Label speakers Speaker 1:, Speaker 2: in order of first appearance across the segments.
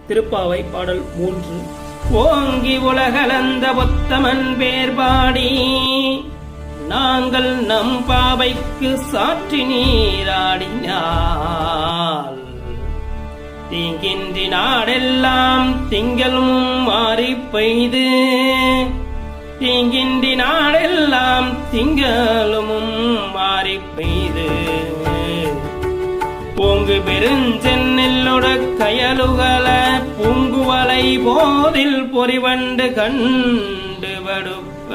Speaker 1: திருப்பாவை பாடல் 3. ஓங்கி உலகளந்த உத்தமன் பேர்பாடி நாங்கள் நம் பாவைக்கு சாற்றி நீராடினாள். தீங்கின்றி நாடெல்லாம் திங்களும் மாறி பெய்து, தீங்கின்றி நாடெல்லாம் திங்களும் மாறி பெய்து, பூங்கு பெருஞ்சென்னெல்லோட கயலுகள பூங்குவலை போதில் பொறிவண்டு கண்டு வடுப்ப,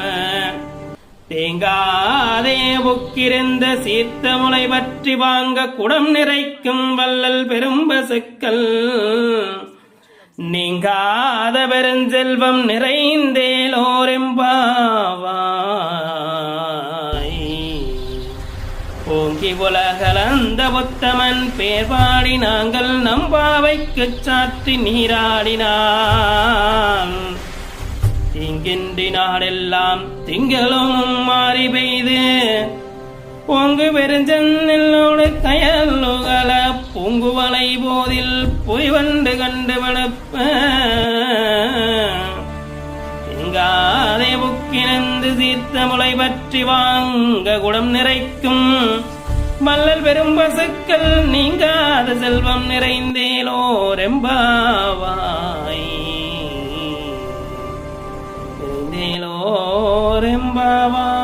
Speaker 1: தேங்காதே புக்கிருந்த சீர்த்த முளை பற்றி வாங்க குடம் நிறைக்கும் வள்ளல் பெரும்பசுக்கள், நீங்காத பெருஞ்செல்வம் நிறைந்தேலோரெம்பாவாய். ஓங்கி உலகளந்த உத்தமன் பேர்பாடி நாங்கள் நம்பாவைக்கு சாற்றி நீராடினான். தீங்கின்றி நாடெல்லாம் திங்களும் மாறி பெய்து, பொங்கு பெருஞ்சென்னோடு கயலுகள பூங்குவலை போதில் பொய்வண்டு கண்டு வளப்ப, எங்காதே புக்கினந்து சீர்த்த முளை பற்றி வாங்க குடம் நிறைக்கும் வள்ளல் பெரும்பசுக்கள், நீங்காத செல்வம் நிறைந்தேலோரெம்பாவாய். நிறைந்தேலோரெம்பாவாய்.